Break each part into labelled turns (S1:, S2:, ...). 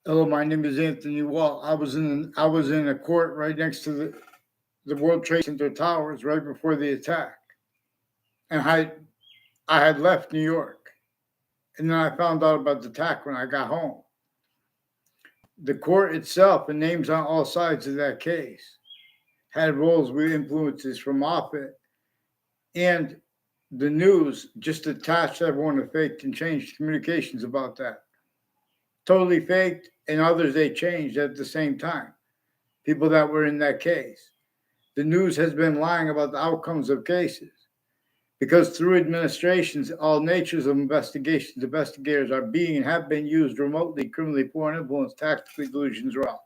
S1: Hello, my name is Anthony Wall. I was in a court right next to the World Trade Center towers right before the attack, and I had left New York, and then I found out about the attack when I got home. The court itself and names on all sides of that case had roles with influences from Moffat, and the news just attached everyone to faked and changed communications about that. Totally faked, and others they changed at the same time. People that were in that case. The news has been lying about the outcomes of cases because through administrations, all natures of investigations, investigators are being and have been used remotely, criminally, foreign influence, tactically, delusions, wrought,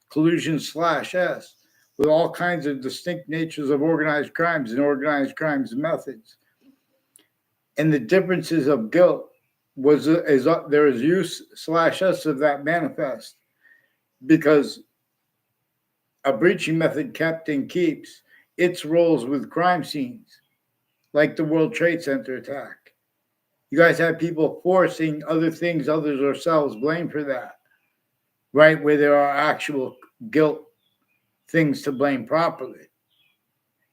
S1: collusion slash S, with all kinds of distinct natures of organized crimes and organized crimes methods. And the differences of guilt there is use slash S of that manifest because a breaching method kept and keeps its roles with crime scenes, like the World Trade Center attack. You guys have people forcing other things, others ourselves, blame for that, right? Where there are actual guilt things to blame properly.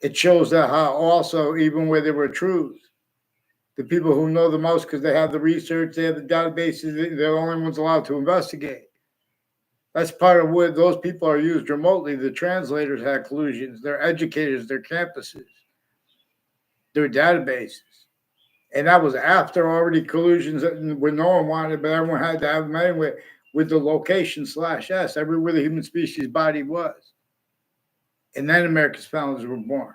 S1: It shows that how also, even where there were truths, the people who know the most because they have the research, they have the databases, they're the only ones allowed to investigate. That's part of what those people are used remotely. The translators had collusions, their educators, their campuses, their databases. And that was after already collusions where no one wanted, but everyone had to have them anyway with the location slash S, everywhere the human species body was. And then America's founders were born.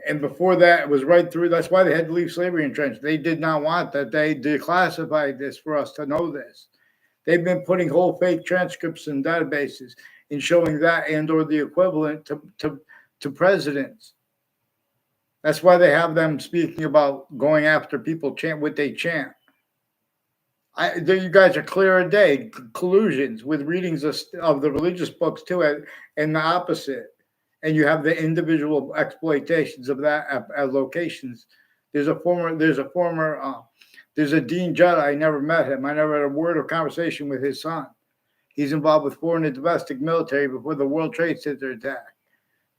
S1: And before that, it was right through. That's why they had to leave slavery entrenched. They did not want that. They declassified this for us to know this. They've been putting whole fake transcripts in databases and showing that and or the equivalent to presidents. That's why they have them speaking about going after people chant what they chant. You guys are clear as day. Collusions with readings of the religious books too, and the opposite. And you have the individual exploitations of that at locations. There's a Dean Judd. I never met him. I never had a word of conversation with his son. He's involved with foreign and domestic military before the World Trade Center attack.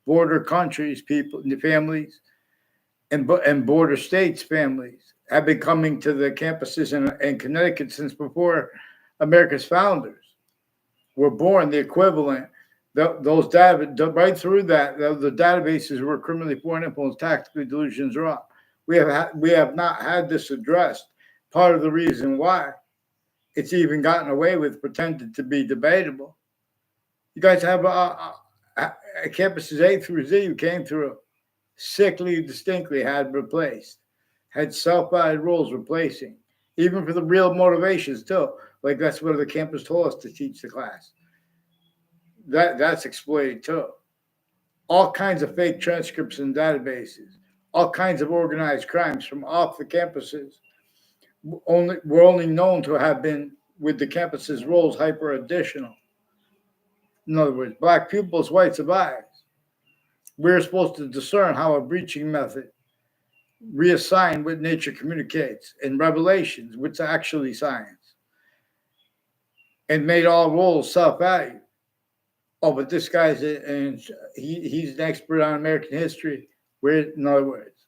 S1: Border countries, people, families, and border states families have been coming to the campuses in Connecticut since before America's founders were born. The equivalent, those data, right through that, the databases were criminally foreign influence, tactically, delusions, wrought. We have not had this addressed. Part of the reason why it's even gotten away with, pretended to be debatable. You guys have campuses A through Z you came through. Sickly distinctly had replaced, had self-guided roles replacing, even for the real motivations too. Like that's what the campus told us to teach the class. That's exploited too. All kinds of fake transcripts and databases, all kinds of organized crimes from off the campuses. Were only known to have been with the campus's roles hyper additional. In other words, black pupils, white survives. We're supposed to discern how a breaching method reassigned what nature communicates in revelations, which are actually science, and made all roles self-value. Oh, but this guy's he's an expert on American history. In other words,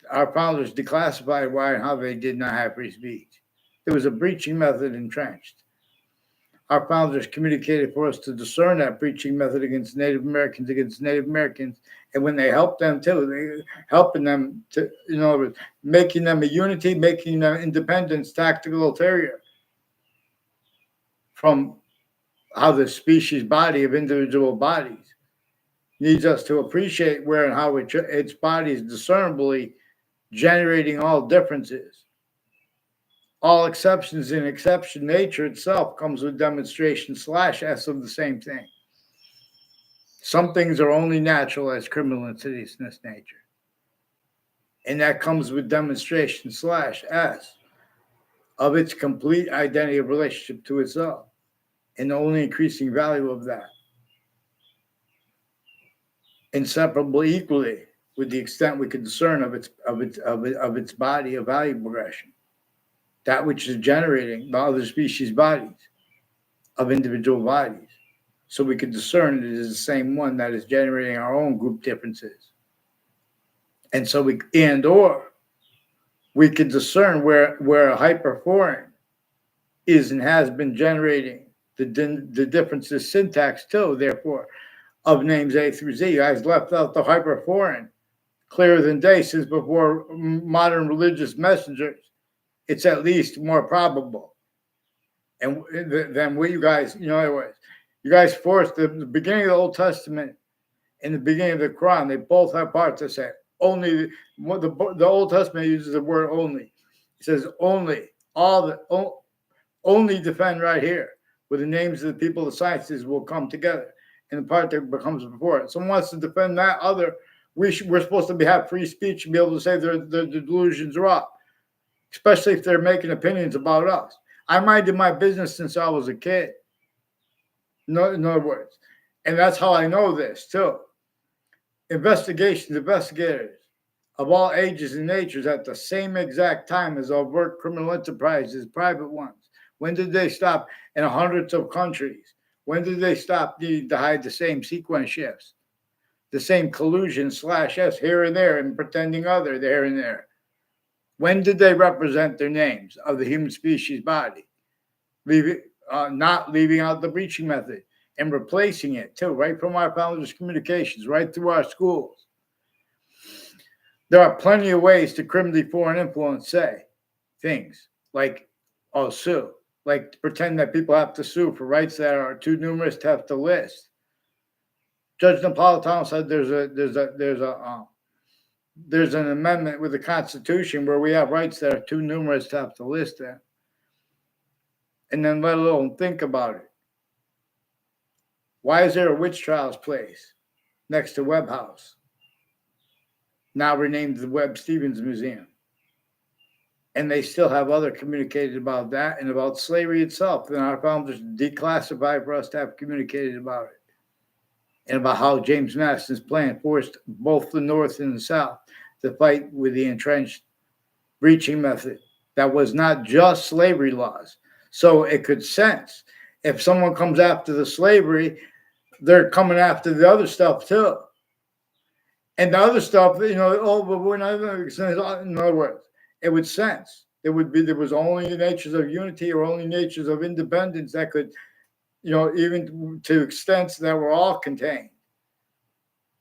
S1: our founders declassified why and how they did not have free speech. There was a breaching method entrenched. Our founders communicated for us to discern that breaching method against Native Americans, and when they helped them too, they helping them to, making them a unity, making them independence, tactical ulterior from how the species body of individual bodies needs us to appreciate where and how its body is discernibly generating all differences. All exceptions in exception nature itself comes with demonstration slash S of the same thing. Some things are only natural as criminal insidiousness nature. And that comes with demonstration slash S of its complete identity of relationship to itself and the only increasing value of that. Inseparable equally with the extent we can discern of its body of value progression. that which is generating the other species bodies of individual bodies. So we can discern it is the same one that is generating our own group differences. And so we can discern where a hyperforeign is and has been generating the differences syntax too, therefore, of names A through Z. You guys left out the hyperforeign clearer than day since before modern religious messengers. It's at least more probable. And than what you guys, anyways, you guys forced the beginning of the Old Testament and the beginning of the Quran, they both have parts that say only. The Old Testament uses the word only. It says only, only defend right here, where the names of the people of the sciences will come together. And the part that becomes before it. Someone wants to defend that other, we're supposed to have free speech and be able to say the delusions wrought, especially if they're making opinions about us. I minded my business since I was a kid. In other words, and that's how I know this too. Investigators of all ages and natures at the same exact time as overt criminal enterprises, private ones. When did they stop in hundreds of countries? When did they stop needing to hide the same sequence shifts? The same collusion /s here and there and pretending other there and there? When did they represent their names of the human species body? Not leaving out the breaching method and replacing it too, right from our founders' communications, right through our schools. There are plenty of ways to criminally foreign influence say things like, oh, sue. Like to pretend that people have to sue for rights that are too numerous to have to list. Judge Napolitano said there's an amendment with the Constitution where we have rights that are too numerous to have to list them. And then let alone think about it. Why is there a witch trials place next to Webb House, now renamed the Webb Stevens Museum? And they still have other communicated about that and about slavery itself. And our founders declassified for us to have communicated about it. And about how James Madison's plan forced both the North and the South to fight with the entrenched breaching method that was not just slavery laws. So it could sense if someone comes after the slavery, they're coming after the other stuff too. And the other stuff, but we're not, in other words, it would sense there was only the natures of unity or only natures of independence that could, even to extents that were all contained.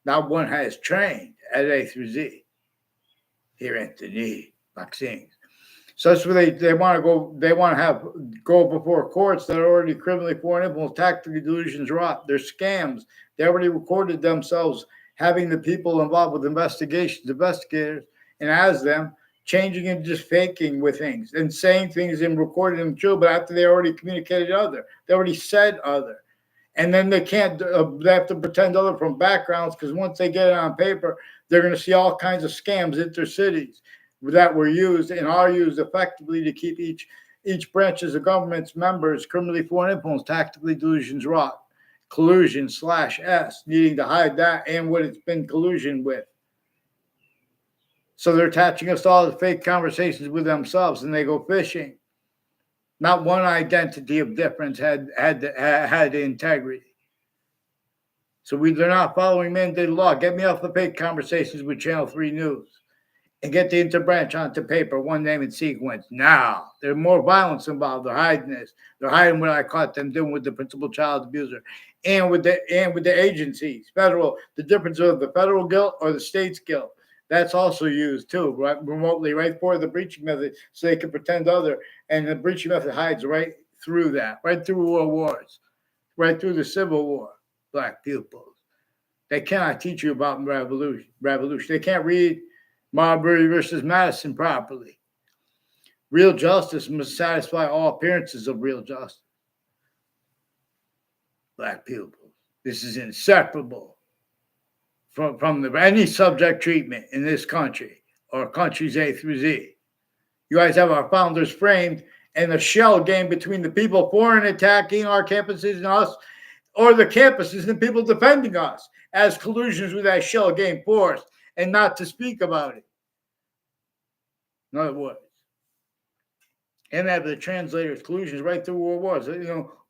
S1: Now one has trained at A through Z. Here, Anthony, vaccines. So that's where they want to go. They want to go before courts that are already criminally foreign influence, tactically delusions wrought. They're scams. They already recorded themselves having the people involved with investigators, and as them, changing and just faking with things and saying things and recording them true, but after they already communicated other, they already said other. And then they can't, they have to pretend other from backgrounds because once they get it on paper, they're going to see all kinds of scams intercities that were used and are used effectively to keep each branches of government's members criminally foreign influence, tactically delusions wrought, collusion /s, needing to hide that and what it's been collusion with. So they're attaching us to all the fake conversations with themselves, and they go fishing. Not one identity of difference had integrity. So they're not following mandated law. Get me off the fake conversations with Channel 3 News and get the interbranch onto paper, one name and sequence. Now, there's more violence involved. They're hiding this. They're hiding what I caught them doing with the principal child abuser and with the agencies, federal, the difference of the federal guilt or the state's guilt. That's also used too, right, remotely, right for the breaching method, so they can pretend other. And the breaching method hides right through that, right through world wars, right through the Civil War. Black pupils, they cannot teach you about revolution. They can't read Marbury versus Madison properly. Real justice must satisfy all appearances of real justice. Black pupils, this is inseparable from any subject treatment in this country or countries A through Z. You guys have our founders framed and the shell game between the people foreign attacking our campuses and us, or the campuses and people defending us as collusions with that shell game force and not to speak about it. In other words, and have the translators collusions right through world wars.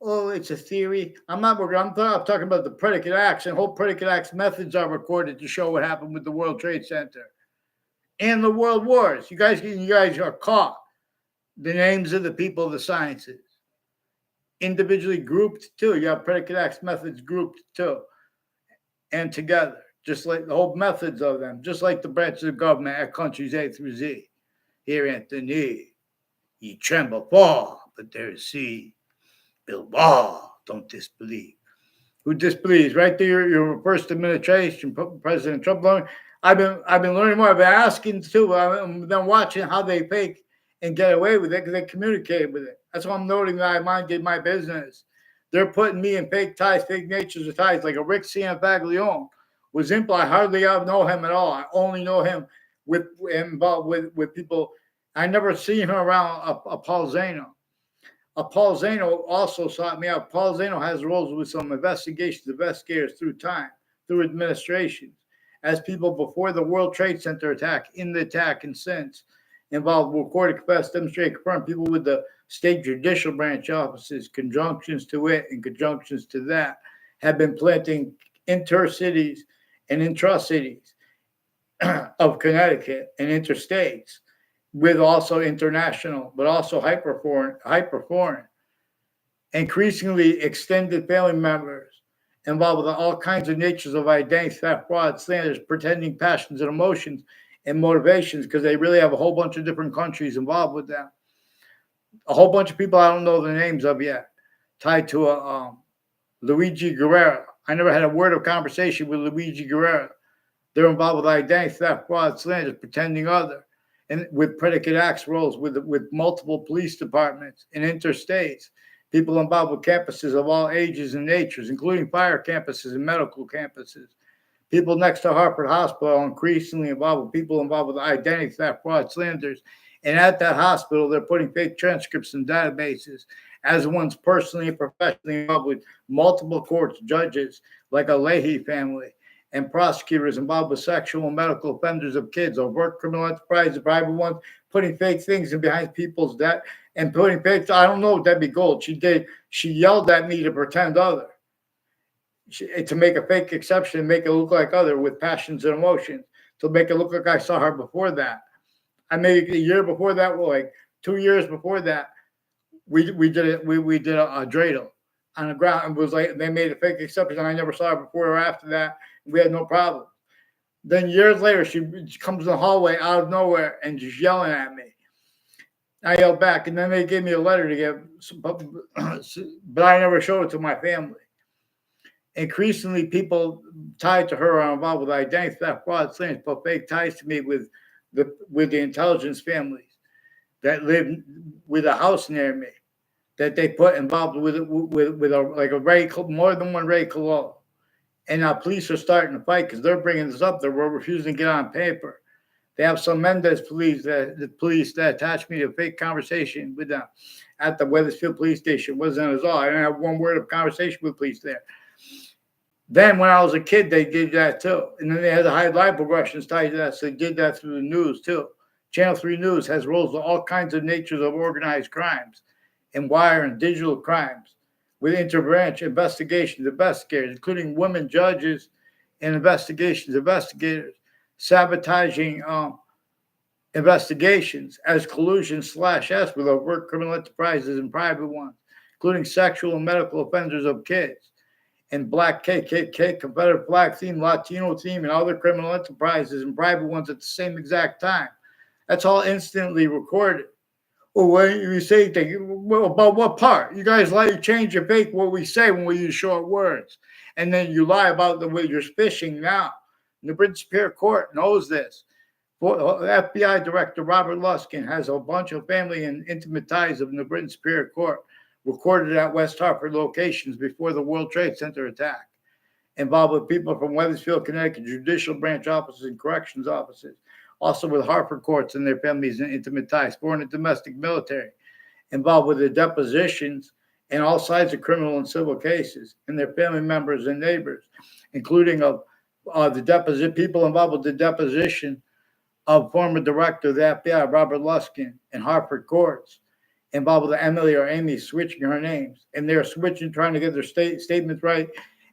S1: Oh, it's a theory. I'm talking about the predicate acts, and whole predicate acts methods are recorded to show what happened with the World Trade Center and the world wars. You guys are caught. The names of the people of the sciences, individually grouped too. You have predicate acts methods grouped too, and together, just like the whole methods of them, just like the branches of government at countries A through Z. Here, Anthony, ye tremble, fall, but there is C. Bilbao, don't disbelieve. Who disbelieves? Right there, your first administration, President Trump. I've been learning more. I've been asking too. I've been watching how they fake and get away with it because they communicate with it. That's why I'm noting that I minded my business. They're putting me in fake ties, fake natures of ties, like a Rick Sanfaglione was implied. I hardly know him at all. I only know him involved with people. I never seen him around a Paul Zano. Paul Zano also sought me out. Paul Zano has roles with some investigators through time, through administrations, as people before the World Trade Center attack, in the attack, and since involved recorded, confessed, demonstrated, confirmed people with the state judicial branch offices, conjunctions to it and conjunctions to that, have been planting intercities and intra-cities of Connecticut and interstates, with also international, but also hyper foreign, increasingly extended family members involved with all kinds of natures of identity theft, fraud, slanders, pretending passions and emotions and motivations, because they really have a whole bunch of different countries involved with them. A whole bunch of people I don't know the names of yet, tied to a Luigi Guerrero. I never had a word of conversation with Luigi Guerrero. They're involved with identity theft, fraud, slanders, pretending other, and with predicate acts roles with multiple police departments and interstates, people involved with campuses of all ages and natures, including fire campuses and medical campuses. People next to Harvard Hospital are increasingly involved with people involved with identity theft, fraud, slanders. And at that hospital, they're putting fake transcripts in databases as one's personally and professionally involved with multiple courts, judges, like a Leahy family, and prosecutors involved with sexual and medical offenders of kids, overt criminal enterprises, private ones, putting fake things in behind people's debt and putting fake. I don't know Debbie Gold. She yelled at me to pretend other, to make a fake exception and make it look like other with passions and emotions, to make it look like I saw her before that. I made a year before that, well, like 2 years before that, we did it. We did a dreidel on the ground, and was like they made a fake exception. And I never saw her before or after that. We had no problem. Then years later, she comes in the hallway out of nowhere and just yelling at me. I yelled back, and then they gave me a letter to give, but I never showed it to my family. Increasingly, people tied to her are involved with identity theft, fraud, slanders, but fake ties to me with the intelligence families that live with a house near me, that they put involved with a Ray, more than one Ray Colon. And now police are starting to fight because they're bringing this up. They're refusing to get on paper. They have some Mendez police that attached me to a fake conversation with them at the Weathersfield police station. Wasn't at all. I didn't have one word of conversation with police there. Then when I was a kid, they did that too. And then they had the high live progressions tied to that. So they did that through the news too. Channel 3 News has roles of all kinds of natures of organized crimes and wire and digital crimes with interbranch investigators, including women judges and investigators, sabotaging investigations as collusion/S with overt criminal enterprises and private ones, including sexual and medical offenders of kids, and Black KKK, Confederate flag theme, Latino theme, and other criminal enterprises and private ones at the same exact time. That's all instantly recorded. Well, when you say things, about what part? You guys change your fake what we say when we use short words. And then you lie about the way you're fishing now. The British Superior Court knows this. FBI Director Robert Luskin has a bunch of family and intimate ties of the British Superior Court recorded at West Hartford locations before the World Trade Center attack, involved with people from Weathersfield, Connecticut, judicial branch offices and corrections offices, also with Hartford courts and their families and intimate ties, foreign and domestic military, involved with the depositions and all sides of criminal and civil cases, and their family members and neighbors, including of the deposition people involved with the deposition of former director of the FBI, Robert Luskin, in Hartford courts, involved with Emily or Amy switching her names, and they're switching, trying to get their statements right.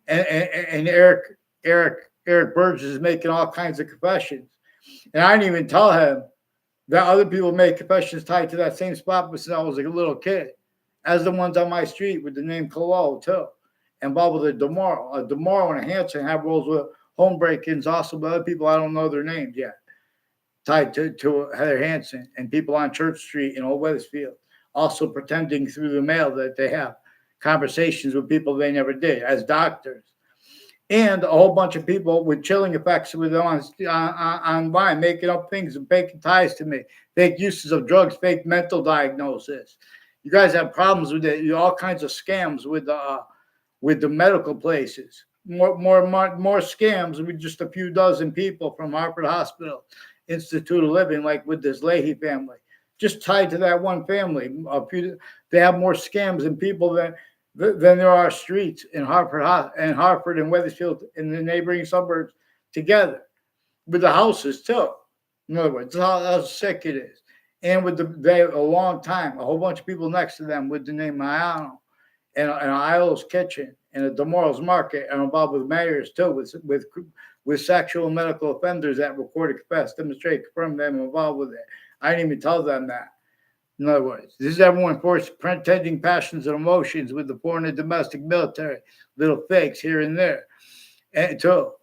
S1: And Eric Burgess is making all kinds of confessions, and I didn't even tell him that other people make confessions tied to that same spot since I was like a little kid, as the ones on my street with the name Colo too, involved with a Demoro and a Hanson have roles with home break-ins, also with other people I don't know their names yet, tied to Heather Hanson and people on Church Street in Old Weathersfield, also pretending through the mail that they have conversations with people they never did as doctors. And a whole bunch of people with chilling effects with them online, making up things and faking ties to me, fake uses of drugs, fake mental diagnosis. You guys have problems with it. All kinds of scams with the medical places. More scams with just a few dozen people from Harvard Hospital Institute of Living, like with this Leahy family, just tied to that one family. They have more scams and people than there are streets in Hartford and Weathersfield in the neighboring suburbs together, with the houses too. In other words, that's how sick it is. And with they a long time, a whole bunch of people next to them with the name Mayano and Ilo's Kitchen and a Demorals Market, and involved with mayors too, with sexual and medical offenders that recorded, confess, demonstrate, confirm them involved with it. I didn't even tell them that. In other words, this is everyone pretending passions and emotions with the foreign and domestic military, little fakes here and there. And so,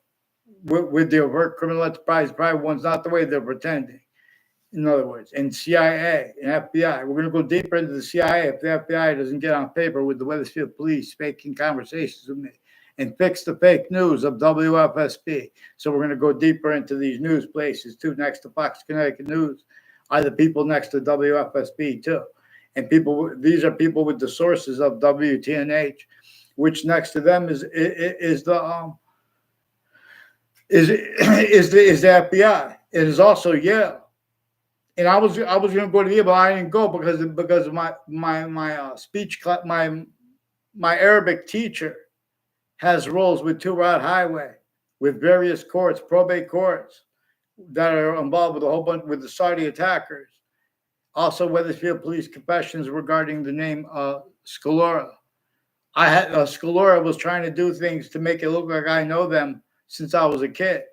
S1: with the overt criminal enterprise, private ones, not the way they're pretending. In other words, and CIA and FBI. We're going to go deeper into the CIA if the FBI doesn't get on paper with the Weathersfield police faking conversations with me and fix the fake news of WFSB. So we're going to go deeper into these news places too, next to Fox Connecticut News. Are the people next to WFSB too, and these are people with the sources of WTNH, which next to them is the FBI. It is also Yale, and I was going to go to Yale, but I didn't go because of my speech class. My Arabic teacher has roles with Wrought Highway, with various courts, probate courts, that are involved with a whole bunch with the Saudi attackers. Also, Weathersfield police confessions regarding the name Scalora. Scalora was trying to do things to make it look like I know them since I was a kid,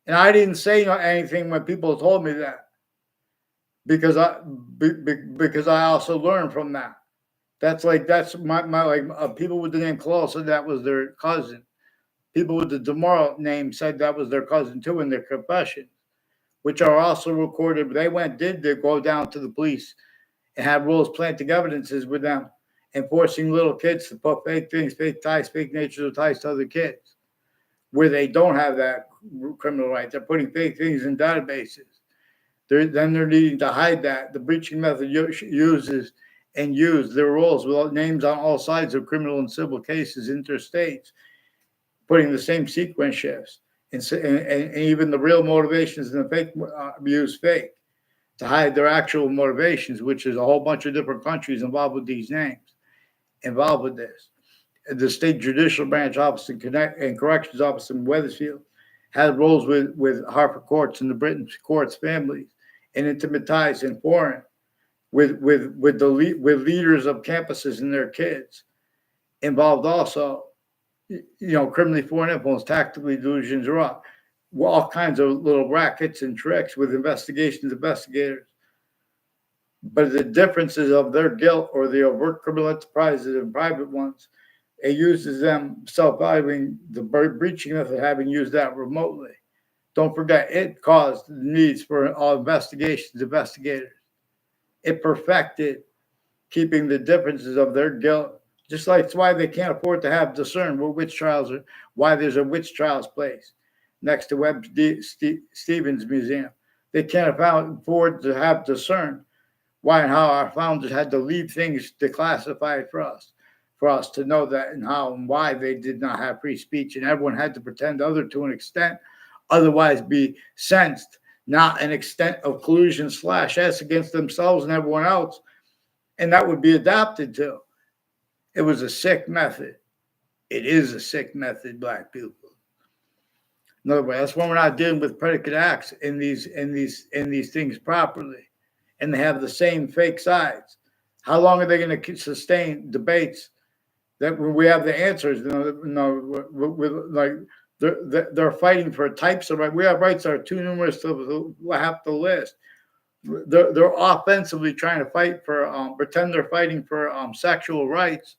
S1: and I didn't say anything when people told me that, because I also learned from that. That's my people with the name Close said that was their cousin. People with the Demoro name said that was their cousin too in their confessions, which are also recorded. They did go down to the police and have rules, planting evidences with them, and forcing little kids to put fake things, fake ties, fake natures of ties to other kids, where they don't have that criminal right. They're putting fake things in databases. Then they're needing to hide that. The breaching method uses their roles with names on all sides of criminal and civil cases, interstates, putting the same sequence shifts, and even the real motivations and the fake use fake to hide their actual motivations, which is a whole bunch of different countries involved with these names, involved with this. The state judicial branch office and corrections office in Weathersfield had roles with Hartford courts and the Britain courts families, and intimate ties and foreign with leaders of campuses and their kids, involved also. Criminally foreign influence, tactically delusions, wrought, all kinds of little rackets and tricks with investigators. But the differences of their guilt or the overt criminal enterprises and private ones, it uses them self-valuing the breaching method, having used that remotely. Don't forget, it caused the needs for all investigators. It perfected keeping the differences of their guilt. Just like it's why they can't afford to have discern witch trials, or why there's a witch trials place next to Webb Stevens Museum. They can't afford to have discern why and how our founders had to leave things declassified for us to know that and how and why they did not have free speech, and everyone had to pretend other to an extent, otherwise be sensed, not an extent of collusion /S against themselves and everyone else, and that would be adapted to. It was a sick method. It is a sick method, Black people. In other words, that's when we're not dealing with predicate acts in these things properly, and they have the same fake sides. How long are they going to sustain debates that when we have the answers? Like they're fighting for types of rights. We have rights that are too numerous to have to list. They're offensively trying to fight for pretend they're fighting for sexual rights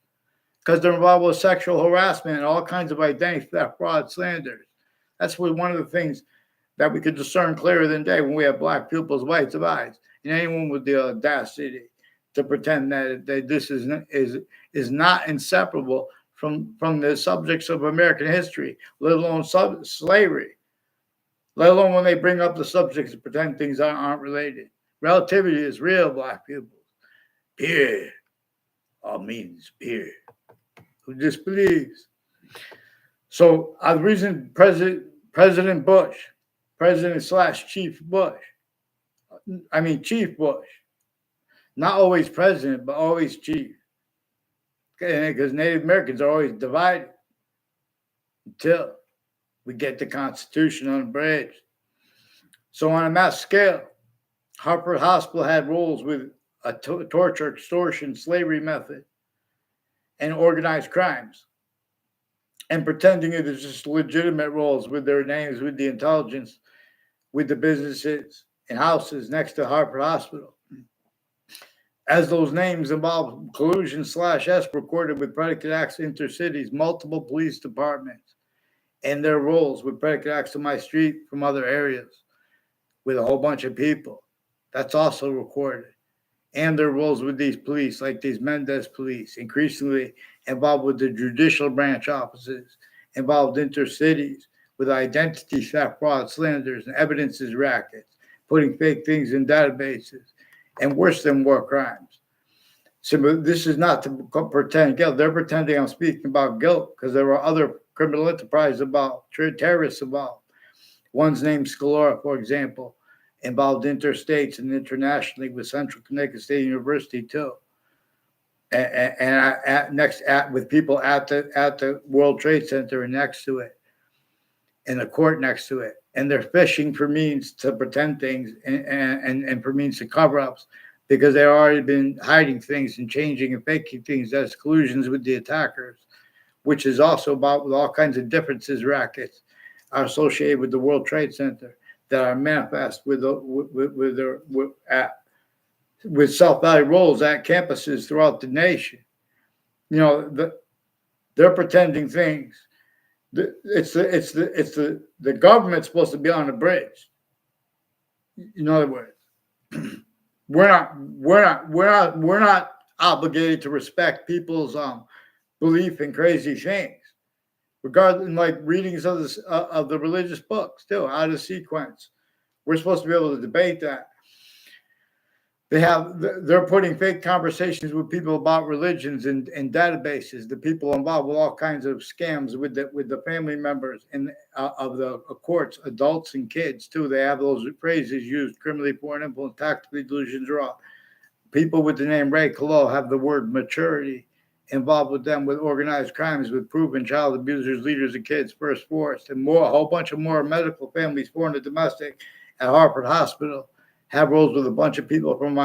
S1: because they're involved with sexual harassment and all kinds of identity theft, fraud, slanders. That's one of the things that we could discern clearer than day when we have black pupils, whites of eyes, and anyone with the audacity to pretend that this is not inseparable from the subjects of American history, let alone slavery, let alone when they bring up the subjects and pretend things aren't related. Relativity is real, black people. Peer, all means peer. Who disbelieves? So the reason President Bush, President/Chief Bush, Chief Bush, not always president, but always chief. Because Native Americans are always divided until we get the Constitution unabridged. So on a mass scale, Harvard Hospital had roles with a torture, extortion, slavery method, and organized crimes, and pretending it is just legitimate roles with their names, with the intelligence, with the businesses and houses next to Harvard Hospital. As those names involve collusion/S recorded with predicate acts intercities, multiple police departments, and their roles with predicate acts to my street from other areas with a whole bunch of people. That's also recorded. And their roles with these police, like these Mendez police, increasingly involved with the judicial branch offices, involved intercities with identity theft, fraud, slanders, and evidences rackets, putting fake things in databases, and worse than war crimes. So this is not to pretend guilt. They're pretending I'm speaking about guilt because there were other criminal enterprises about terrorists involved. One's named Scalora, for example, involved interstates and internationally with Central Connecticut State University too, and with people at the World Trade Center and next to it, and the court next to it, and they're fishing for means to pretend things and for means to cover ups because they've already been hiding things and changing and faking things as collusions with the attackers, which is also about with all kinds of differences rackets are associated with the World Trade Center that are manifest with self-value roles at campuses throughout the nation. They're pretending things. It's the government's supposed to be on the bridge. In other words, we're not obligated to respect people's belief in crazy things, regardless, like readings of the religious books, too, out of sequence. We're supposed to be able to debate that. They're putting fake conversations with people about religions in databases. The people involved with all kinds of scams with the family members of the courts, adults and kids too. They have those phrases used: criminally foreign influence, tactically delusions, wrought. People with the name Ray Collo have the word maturity involved with them with organized crimes, with proven child abusers, leaders of kids, first forced, and more. A whole bunch of more medical families, foreign and domestic, at Harvard Hospital. Have roles with a bunch of people from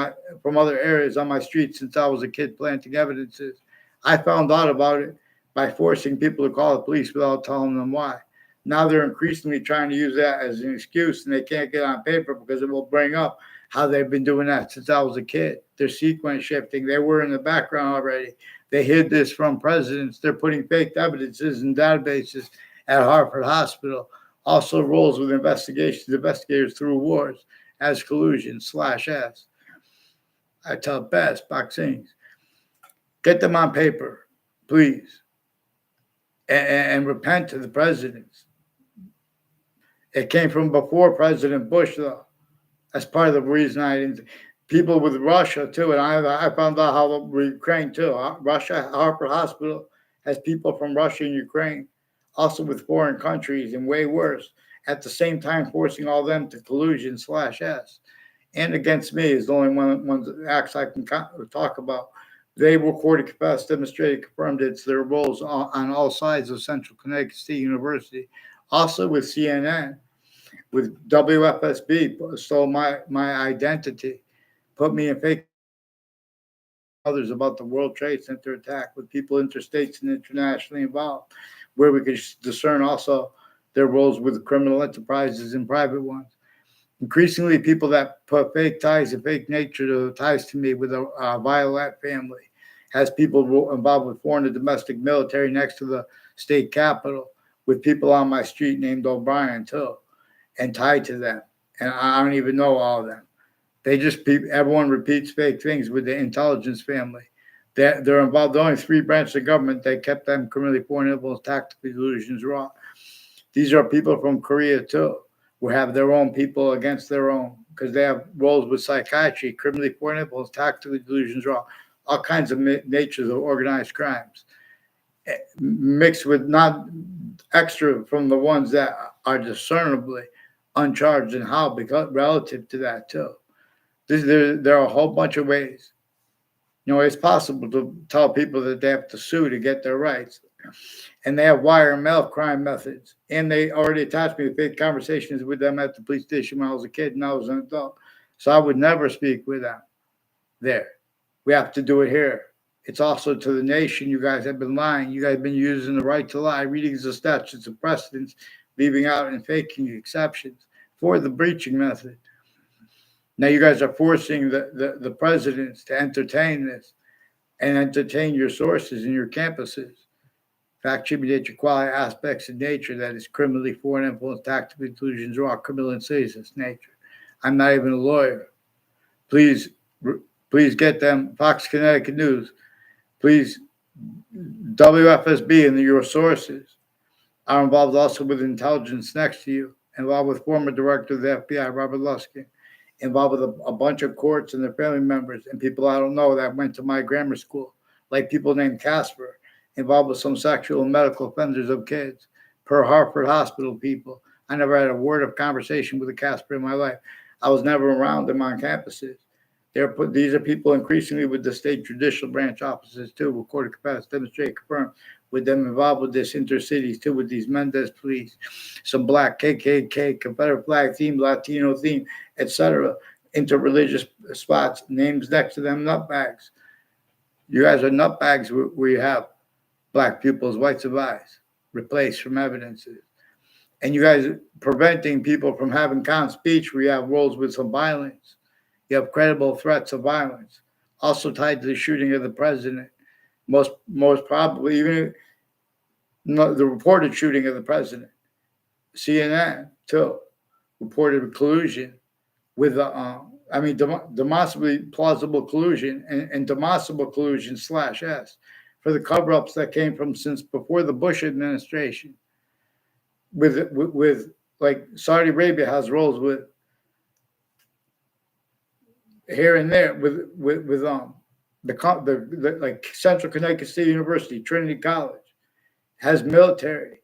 S1: other areas on my street since I was a kid planting evidences. I found out about it by forcing people to call the police without telling them why. Now they're increasingly trying to use that as an excuse, and they can't get on paper because it will bring up how they've been doing that since I was a kid. They're sequence shifting. They were in the background already. They hid this from presidents. They're putting fake evidences in databases at Harvard Hospital. Also roles with investigators through wars as collusion/S. I tell best boxings, get them on paper, please, and repent to the presidents. It came from before President Bush, though. That's part of the reason I didn't. People with Russia too, and I found out how Ukraine too. Russia, Harvard Hospital has people from Russia and Ukraine, also with foreign countries, and way worse. At the same time, forcing all them to collusion/S. And against me is the only one acts I can talk about. They recorded, confessed, demonstrated, confirmed it's their roles on all sides of Central Connecticut State University. Also with CNN, with WFSB, stole my identity, put me in fake others about the World Trade Center attack, with people interstate and internationally involved, where we could discern also their roles with criminal enterprises and private ones. Increasingly, people that put fake ties and fake nature to ties to me with a violent family, has people involved with foreign and domestic military next to the state capitol, with people on my street named O'Brien too, and tied to them. And I don't even know all of them. They just, everyone repeats fake things with the intelligence family. They're involved. The only three branches of government that kept them criminally foreign influence, tactical delusions, wrought. These are people from Korea too, who have their own people against their own, because they have roles with psychiatry, criminally foreign influence, tactical delusions, wrought. All kinds of natures of organized crimes, mixed with not extra from the ones that are discernibly uncharged and how, because relative to that too. There are a whole bunch of ways. It's possible to tell people that they have to sue to get their rights. And they have wire and mail crime methods. And they already attached me to fake conversations with them at the police station when I was a kid and I was an adult. So I would never speak with them there. We have to do it here. It's also to the nation. You guys have been lying. You guys have been using the right to lie, readings of statutes and precedents, leaving out and faking exceptions for the breaching method. Now you guys are forcing the presidents to entertain this and entertain your sources and your campuses. Fact-attributed quality aspects of nature that is criminally foreign influence, tactical delusions, raw criminal insidious nature. I'm not even a lawyer. Please get them. Fox Connecticut News. Please, WFSB and your sources are involved also with intelligence next to you, involved with former director of the FBI, Robert Luskin, involved with a bunch of courts and their family members and people I don't know that went to my grammar school, like people named Casper, involved with some sexual and medical offenders of kids, per Hartford Hospital people. I never had a word of conversation with a Casper in my life. I was never around them on campuses. These are people increasingly with the state judicial branch offices too, recorded capacity, demonstrate, confirm, with them involved with this intercities too, with these Mendez police, some black KKK, Confederate flag theme, Latino theme, etc. Interreligious spots, names next to them, nutbags. You guys are nutbags where you have black pupils, whites of eyes, replaced from evidences. And you guys are preventing people from having calm speech where you have roles with some violence. You have credible threats of violence, also tied to the shooting of the president. Most probably, even the reported shooting of the president. CNN, too, reported collusion with, demonstrably plausible collusion and demonstrable collusion /S for the cover-ups that came from since before the Bush administration. With like Saudi Arabia has roles with here and there with the like Central Connecticut State University, Trinity College has military,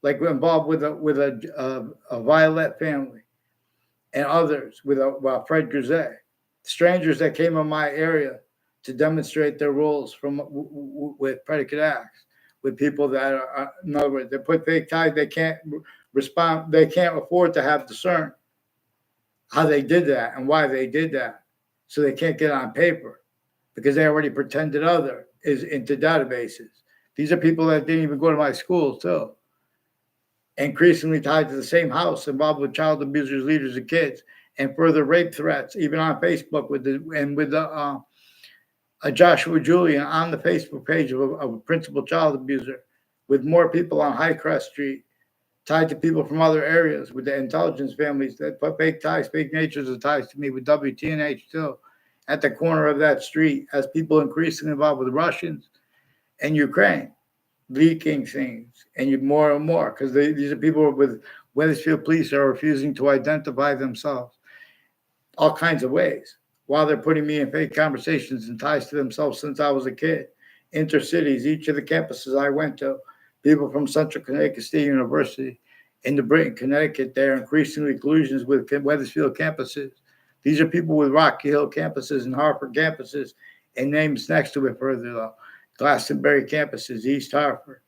S1: like involved with a Violet family and others with Fred Grisette, strangers that came in my area to demonstrate their roles with predicate acts, with people that are, in other words, they put fake ties, they can't respond, they can't afford to have discern how they did that and why they did that. So they can't get on paper because they already pretended other is into databases. These are people that didn't even go to my school too. Increasingly tied to the same house, involved with child abusers, leaders of kids, and further rape threats, even on Facebook with Joshua Julian on the Facebook page of a principal child abuser, with more people on Highcrest Street, tied to people from other areas with the intelligence families that put fake ties, fake natures of ties to me with WTNH too, at the corner of that street, as people increasingly involved with Russians and Ukraine, leaking things, and more and more, because these are people with Wethersfield police are refusing to identify themselves, all kinds of ways, while they're putting me in fake conversations and ties to themselves since I was a kid. Intercities, each of the campuses I went to, people from Central Connecticut State University in the Britain, Connecticut, they're increasingly collusions with Wethersfield campuses. These are people with Rocky Hill campuses and Hartford campuses, and names next to it further though. Glastonbury campuses, East Hartford.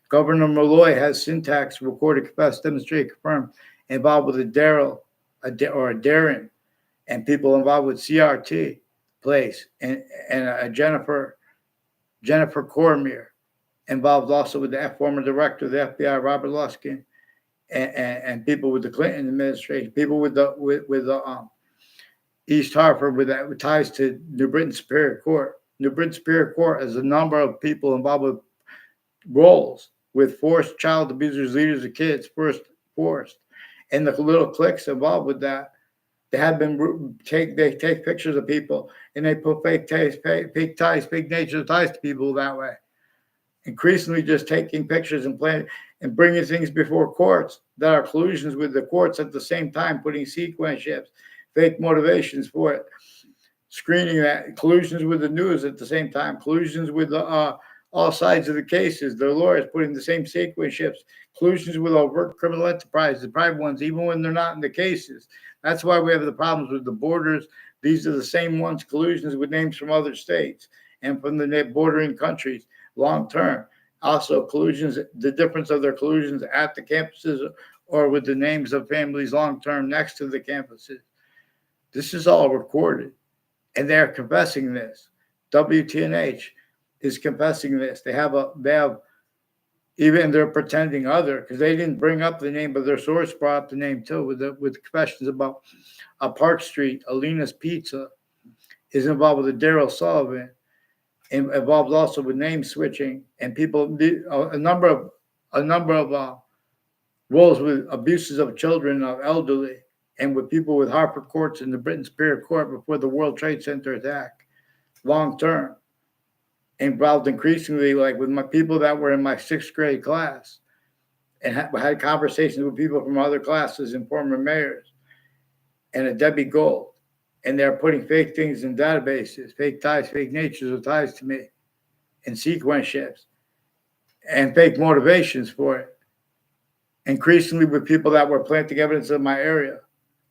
S1: Governor Malloy has syntax recorded, confessed, demonstrated, confirmed, involved with a Darren, and people involved with CRT, place, and Jennifer Cormier, involved also with the former director of the FBI, Robert Luskin, and people with the Clinton administration, people with the East Hartford with ties to New Britain Superior Court. New Britain Superior Court has a number of people involved with roles with forced child abusers, leaders of kids, forced, and the little cliques involved with that. They take pictures of people and they put fake nature ties to people that way. Increasingly, just taking pictures and playing and bringing things before courts that are collusions with the courts at the same time, putting sequence ships, fake motivations for it, screening that, collusions with the news at the same time, collusions with the all sides of the cases, their lawyers putting the same sequence ships, collusions with overt criminal enterprises, the private ones, even when they're not in the cases. That's why we have the problems with the borders. These are the same ones, collusions with names from other states and from the bordering countries long term. Also, collusions, the difference of their collusions at the campuses or with the names of families long term next to the campuses. This is all recorded, and they're confessing this. WTNH is confessing this. They have even they're pretending other, because they didn't bring up the name, but their source brought up the name too, with questions about Park Street, Alina's Pizza is involved with the Daryl Sullivan, and involved also with name switching, and people a number of roles with abuses of children, of elderly, and with people with Hartford courts and the Britain Superior Court before the World Trade Center attack, long term. Involved increasingly, like with my people that were in my 6th grade class, and had conversations with people from other classes and former mayors, and a Debbie Gold, and they're putting fake things in databases, fake ties, fake natures of ties to me, and sequence shifts, and fake motivations for it. Increasingly with people that were planting evidence in my area,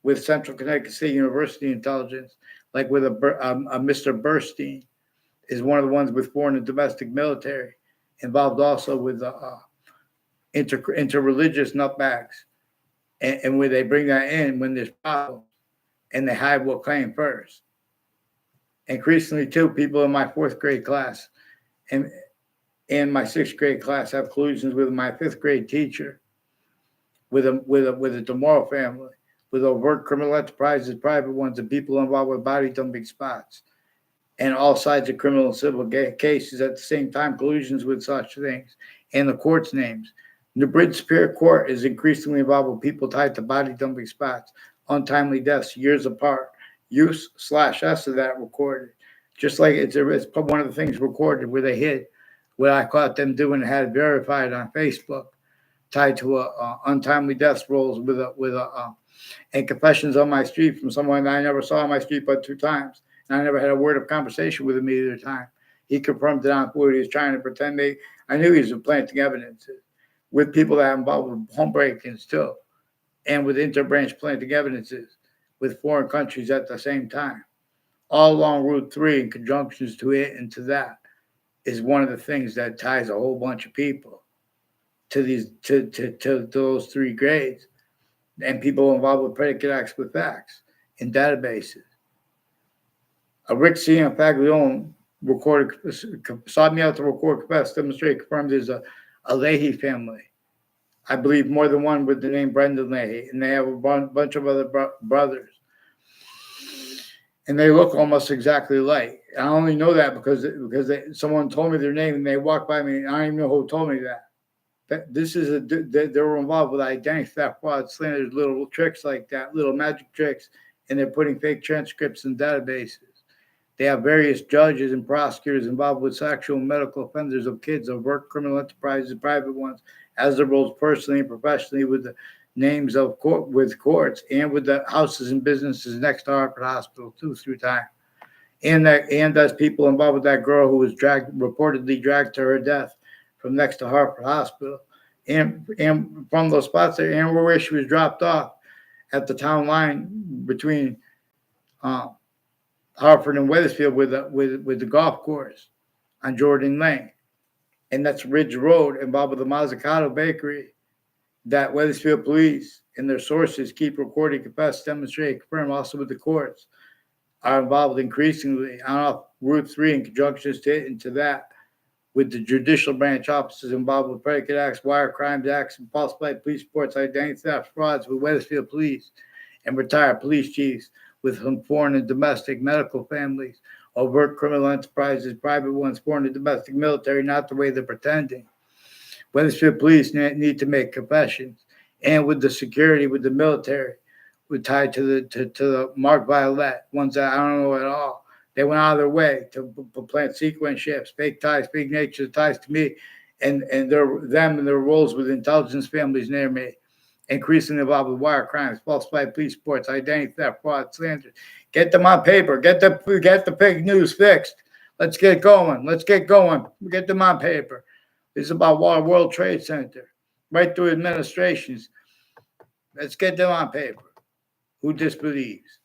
S1: with Central Connecticut State University intelligence, like with a Mr. Burstein, is one of the ones with foreign and domestic military, involved also with interreligious nutbags, and where they bring that in when there's problems, and they hide what came first. Increasingly, too, people in my 4th grade class and my 6th grade class have collusions with my 5th grade teacher, with a DeMoro family, with overt criminal enterprises, private ones, and people involved with body dumping spots, and all sides of criminal and civil cases at the same time, collusions with such things, and the court's names. New Britain Superior Court is increasingly involved with people tied to body dumping spots, untimely deaths, years apart, use/s of that recorded. Just like it's one of the things recorded where they hid what I caught them doing and had it verified on Facebook, tied to untimely deaths rolls and confessions on my street from someone that I never saw on my street but 2 times. And I never had a word of conversation with him either time. He confirmed it on food. He was trying to pretend I knew he was planting evidence with people that are involved with home break-ins too, and with interbranch planting evidences with foreign countries at the same time. All along Route 3 in conjunctions to it and to that is one of the things that ties a whole bunch of people to those 3 grades, and people involved with predicate acts with facts in databases. Rick C. and Paglione sought me out to record, confess, demonstrate, confirm there's a Leahy family. I believe more than one with the name Brendan Leahy, and they have a bunch of other brothers. And they look almost exactly alike. I only know that because someone told me their name, and they walked by me, and I don't even know who told me that. They were involved with identity theft, fraud, slanders, little tricks like that, little magic tricks, and they're putting fake transcripts in databases. They have various judges and prosecutors involved with sexual and medical offenders of kids, overt criminal enterprises, private ones, as their roles personally and professionally with the names of courts and with the houses and businesses next to Hartford Hospital too through time. And there's people involved with that girl who was reportedly dragged to her death from next to Hartford Hospital, and from those spots there, and where she was dropped off at the town line between Hartford and Wethersfield with the golf course on Jordan Lane, and that's Ridge Road, involved with the Mazzucato Bakery, that Wethersfield police and their sources keep recording, confess, demonstrate, confirm, also with the courts, are involved increasingly on off Route 3 in conjunction into that with the judicial branch officers involved with predicate acts, wire crimes acts, and falsified police reports, identity theft, frauds with Wethersfield police and retired police chiefs with foreign and domestic medical families, overt criminal enterprises, private ones, foreign and domestic military, not the way they're pretending. Wethersfield police need to make confessions, and with the security, with the military, we're tied to the Mark Violet, ones that I don't know at all. They went out of their way to plant sequence ships, fake ties, fake nature ties to me, and them and their roles with intelligence families near me, increasingly involved with wire crimes, falsified police reports, identity theft, fraud, slander. Get them on paper. Get the fake news fixed. Let's get going. Get them on paper. This is about World Trade Center, right through administrations. Let's get them on paper. Who disbelieves?